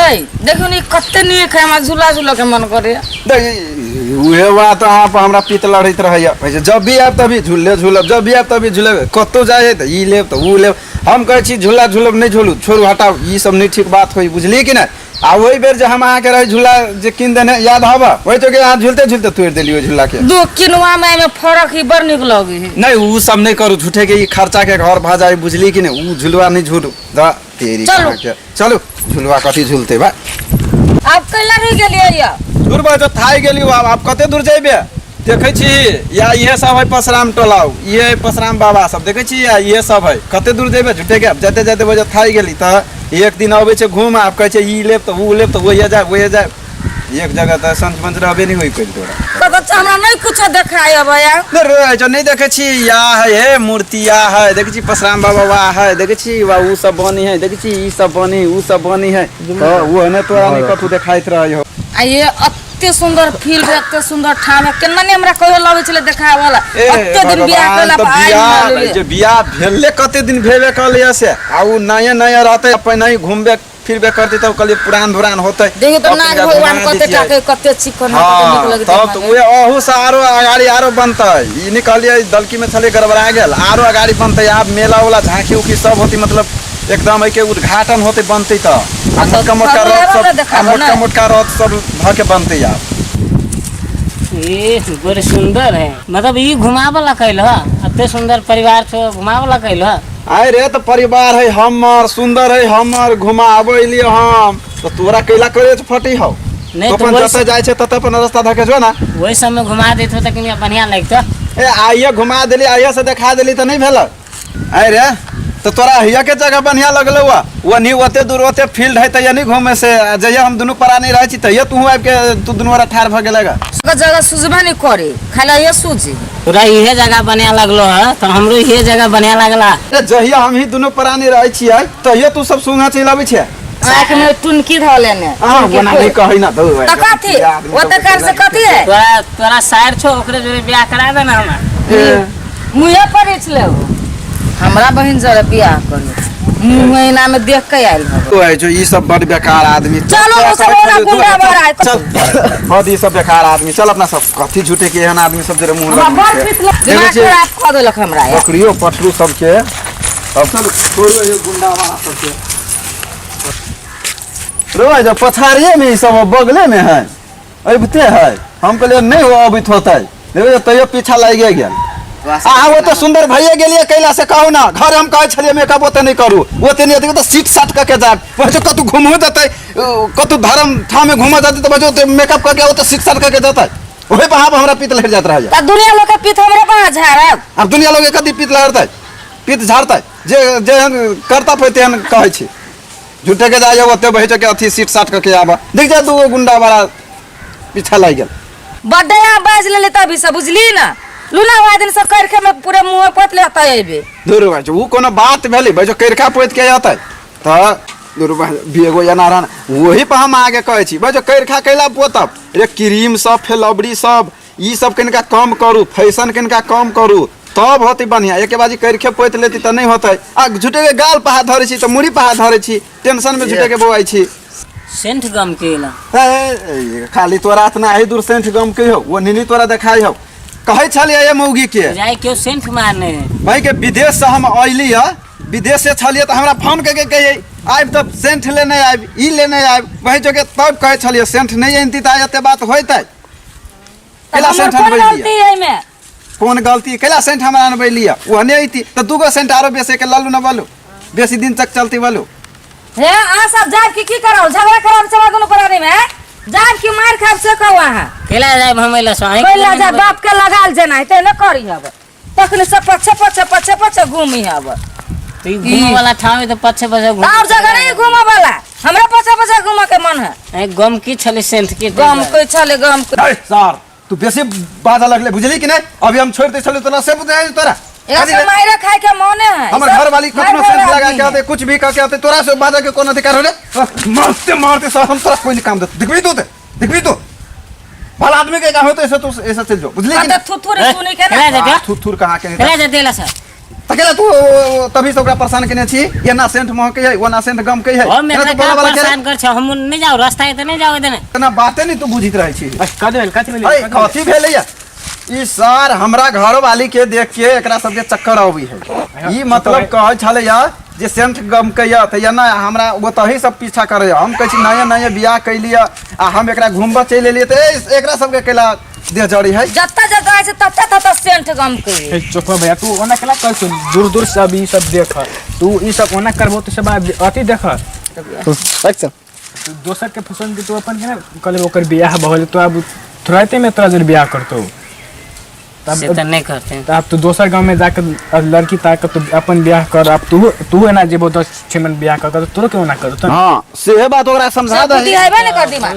देखियो नी कते नी खाए झूला झूला के मन करे उहे बात अहाँ पर हमरा पीत लड़त रहैया जब भी आब तभी झूले झूलब जब भी आब तभी झूलेब कतौ जाए त ई लेब त ऊ लेब हम कहै छी झूला झूलब नहीं झूलू छोड़ू हटाओ ई सब नहीं ठीक बात होई बुझलिए कि ना आ वही बेर जे हम अहाँ के रहे झूला जे किन देने याद हबा वही तो के अहाँ झूलते झूलते तोड़ देलियो झूला के दो किनवा में फरक ही बड़ निक लगे है नहीं ऊ सब नहीं करू झूठे के ई खर्चा के घर भा जाए बुझली कि नहीं ऊ झुलवा नहीं झूलू दा तेरी चलो झुलवा कथी झूलते बा आप कैला रह गेलिए या दूर बा तो थाई गेलियो आप कते दूर जेबे देखे छी या ये सब है परशुराम टोलाव ये परशुराम बाबा सब देखे छी या ये सब है कते दूर जेबे झूठे के जाते जाते बजे थाई गेली त एक दिन आबे छे घूम आप कहे छे ई लेब त ऊ लेब त वही जाए एक जगह त संत मंच रहबे नहीं होई कल तोरा कत हमरा नहीं कुछ देखाय भैया रे जो नहीं देखे छी या है मूर्ति या है देखे छी परशुराम बाबा वा है देखे छी वा ऊ सब बनी है देखे छी ई सब बनी ऊ सब बनी है तो वो ने तोरा नहीं कथु देखाइत रहय हो आ ये अत्ते सुंदर फील्ड अत्ते सुंदर ठाम केना ने हमरा कहियो लावे छले देखाय वाला अत्ते दिन बियाह कला बियाह जे बियाह भेले कते दिन भेबे कलिया से आ ऊ नया नया रहते अपन नहीं घूमबे फिरबे करते तब कल पुरान धुरान होते देखियो तो नाग भगवान कते टाके कते चिकन कते निक लगते तब तो वे अहू से आरो अगाड़ी आरो बनते ई निकलिए दलकी में छले गड़बड़ा गेल आरो अगाड़ी बनते आप मेला वाला झांकी उखी सब होती मतलब एकदम है के उद्घाटन होते बनते त मोटका रथ सब भ के बनते आप ये बड़े सुंदर है मतलब ई घुमावला कैल ह अते सुंदर परिवार छो घुमावला कैल ह आए रे तो परिवार है हमर सुंदर है हमर घुमावे लिए हम तो तोरा कैला करे फटी हो नहीं तो अपन जते जाय छे तते अपन रास्ता धके जो ना वही समय घुमा देत हो त कनी बढ़िया लगत ए आइए घुमा देली आइए से दिखा देली त नहीं भेल आए रे तो तोरा हिया के जगह बढ़िया लगल हुआ वो नहीं ओते दूर ओते फील्ड है त या नहीं घूमे से जइया हम दोनों परा नहीं रह छी त ये तू आब के तू दोनों वाला ठार भ गेलेगा जगह सुझबा नहीं करे खाला ये सूझी तोरा इहे जगह बढ़िया लगलो ह त हमरो इहे जगह बढ़िया लगला जहिया हम ही दोनों परा नहीं रह छी त ये तू सब सुंगा चलाबे छे आंख में टुनकी ध लेने हां बना नहीं कहि ना दो त कथी ओते कर से कथी है तोरा शायर छो ओकरे जोरे बियाह करा दे ना हमरा मुहे पर छले हमरा बहन जरे बियाह कर महीना में देख के आइल तो है जो ई सब बड़ बेकार आदमी चलो वो सब वाला गुंडा बड़ा चल हद ई सब बेकार आदमी चल अपना सब कथी झूठे के एहन आदमी सब जरे मुंह लग दिमाग खराब कर देलक हमरा बकरियो पटरू सब के अब सब छोड़ो ये गुंडा वाला सब के रो जो पछाड़िए में ई सब बगले में है अबते है हम कहले नहीं हो अबित होता है देखो तइयो पीछा लाग गया वो तो सुंदर भैया गेलिए कैला से कहू ना घर हम कहे छलिए मेकअप ओते नहीं करू ओते नहीं देखो तो सीट साट करके जाब बच्चो कतु घुमो देते कतु धर्म ठाम में घुमा जाते तो बच्चो मेकअप करके वो तो सीट साट करके जाता ओहे पे हमरा पीत लहर जात रह त दुनिया लोग के पीत हमरा पा झाड़ब अब दुनिया लोग कदी पीत लहरता पीत झाड़ता जे जे करता पैते हन कहे छी झूठे के जाय ओते बहे के अथी सीट साट करके आबा देख जा दू गुंडा वाला पीछा लाग गेल बड्डे बाज ले तभी सब बुझली ना लुना वादन से करके में पूरे मुंह पोत लेता आइबे दूर भाई वो कोनो बात भेले भाई जो करखा पोत के आता त दूर भाई बेगो या नारायण वही पे हम आगे कहे छी भाई जो करखा कैला पोतब रे क्रीम सब फेलबड़ी सब ई सब कनका कम करू फैशन कनका कम करू तब होती बढ़िया एक बाजी करखे पोत लेती त नहीं होतै आ झूठे के गाल पहा धरे छी त मुड़ी पहा धरे छी टेंशन में झूठे के बोआई छी सेंट गम केला खाली तोरा इतना ही दूर सेंट गम के हो वो नीनी तोरा देखाई हो कहे छलिए ये मौगी के जाय क्यों सेंट मारने भाई के विदेश से हम आइली है विदेश से छलिए त हमरा फोन करके कहिए आइब तब सेंट लेने आइब ई लेने आइब वही जगह तब कहे छलिए सेंट नहीं आनती त एते बात होइतै केला सेंट हम गलती है में कौन गलती केला सेंट हम आनबै लिया वो नहीं आईती त दूगो सेंट आरो बेसे के लल्लू न बोलू बेसी दिन तक चलती बोलू हे आ सब जाब की कराओ झगड़ा कराओ चला दोनों परानी में जाब की मार खाब से कहवा है केला जाब हमैला सही पहिला जा बाप के लगाल जेना त न करी हब तखने सब पछे घूमी हब तू घूम वाला ठावे तो पछे घूम और जगह नहीं घूम वाला हमरा पछे घूम के मन है गम की छले सेंट के गम कोई छले गम सर तू बेसी बाजा लगले बुझली कि नहीं अभी हम छोड़ दे छले तो ना से बुझाई तोरा ऐसे मायरा खाए के मने है हमर घर वाली कखनो सेंट लगा के आते कुछ भी करके आते तोरा से बाजा के कोन अधिकार हो रे मारते सर हम तोरा कोई काम दे दिखबी तो भला आदमी के का होते ऐसे तो ऐसा चल जाओ बुझली कि थुथुर सुनी के ना थुथुर कहां के केला जा देला सर तकेला तू तभी से ओकरा परेशान केने छी ये ना सेंट महके है वो ना सेंट गम के है हम एकरा का परेशान कर छ हम नहीं जाओ रास्ता है नहीं जाओ देने इतना बातें नहीं तू बुझित रहे छी कथी कथी भेलै ई सर हमरा घर वाली के देख के एकरा सबके चक्कर आबी है ई मतलब कहै छले जे सेंट गम के या त ना हमरा ओतही सब पीछा करे हम कहै छी नया नया बियाह कैलिया आ हम एकरा घुमबा चलि एलिए त एकरा सबके केला दे जड़ी है जत्ता जगह है तत्ता तत्ता सेंट गम के चोखा भैया तू ओना केला कर सुन दूर दूर से अब ई सब देख तू ई सब ओना करबो तो सब अति देख तो अच्छा तू दोसर के पसंद के तू अपन के ना कल ओकर बियाह भइल तो अब तुरंते में तोरा जर बियाह करतो से तो नहीं करते अब तू दोसर गांव में जाकर लड़की ताक तू अपन बियाह कर अब तू है ना जेबो 10 मन बियाह कर तो तोरो क्यों ना कर हां से बात ओकरा समझा दे हेबे न कर दिमा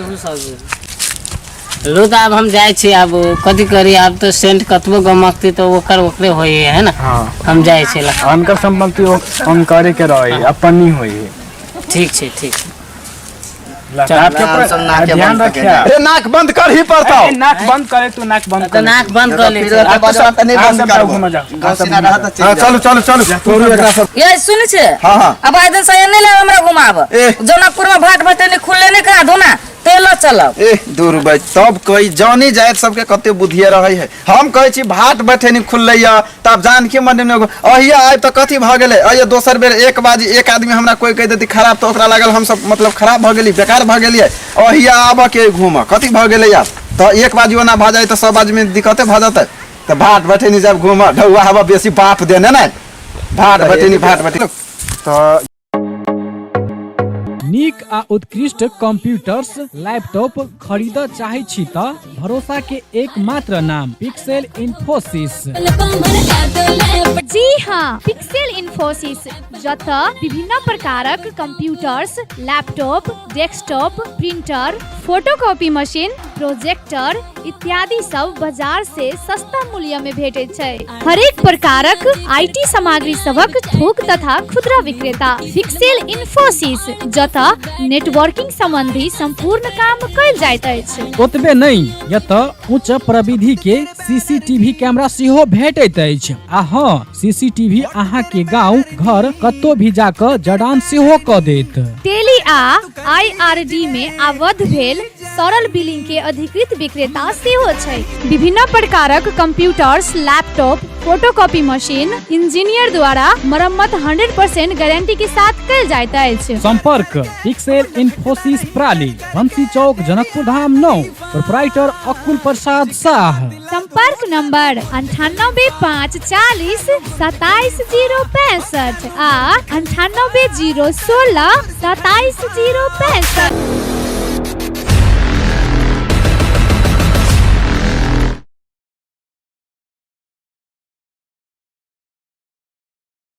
लो तो अब हम जाए छी अब कथी करी अब तो सेंट कतबो गमकती तो ओकर ओकरे होई है ना हां हम जाए छी उनकर संपत्ति हम करे के रही अपन नहीं होई ठीक छे ठीक ध्यान रखिया अरे नाक बंद कर ही पड़ता नाक बंद करे तू नाक बंद तो नाक बंद कर ले चलो चलो चलो ये सुन छे हां अब आइ दिन से नहीं ले हमरा घुमाब जनकपुर में भाट भटे नहीं खुलले नहीं करा दो ना तेलो चलब ए दूर भाई सब कोई जानी जायत सबके कते बुद्धिए रहे है हम कहै छी भाट बैठे नहीं खुललैया तब जान के मन में अहिया आइ त कथी भ गेलै अय दोसर बेर एक बाजी एक आदमी हमरा कोई कह देती खराब तो ओकरा लागल हम सब मतलब खराब भ गेली बेकार भ गेलिए अहिया आब के घूम कथी भ गेलै यार त एक बाजी ओना भ जाय त सब आदमी दिक्कते भ जाते त भाट बैठे नहीं जब घूम ढौआ हवा बेसी बाप देने ना भाट बैठे त नीक आ उत्कृष्ट कंप्यूटर्स लैपटॉप खरीद चाहे छी त भरोसा के एकमात्र नाम पिक्सेल इन्फोसिस। जी हाँ, पिक्सेल इन्फोसिस जत विभिन्न प्रकारक computers, laptop, desktop, printer, photocopy machine, projector इत्यादि सब बाजार से सस्ता मूल्य में भेटे छै। हरेक प्रकारक आईटी सामग्री सबक थोक तथा खुदरा विक्रेता पिक्सेल इन्फोसिस जत नेटवर्किंग संबंधी संपूर्ण काम कयल जाइत अछि। ओतबे नहीं यत उच्च प्रविधि के सीसीटीवी कैमरा सेहो भेटैत अछि। आ हाँ, सीसीटीवी अहाँ के गांव घर कतौ भी जाकर जड़ान सेहो क देत। टेली आ आईआरडी में आबद्ध भेल सरल बिलिंग के अधिकृत विक्रेता सेहो छै। विभिन्न प्रकारक computers, laptop, photocopy machine engineer द्वारा मरम्मत 100% गारंटी के साथ कयल जाइत अछि। संपर्क पिक्सेल इन्फोसिस प्राली, बंसी चौक, जनकपुर धाम 9, प्रोप्राइटर अकुल प्रसाद शाह। संपर्क नंबर 9854 27065 आ 9801 27 065।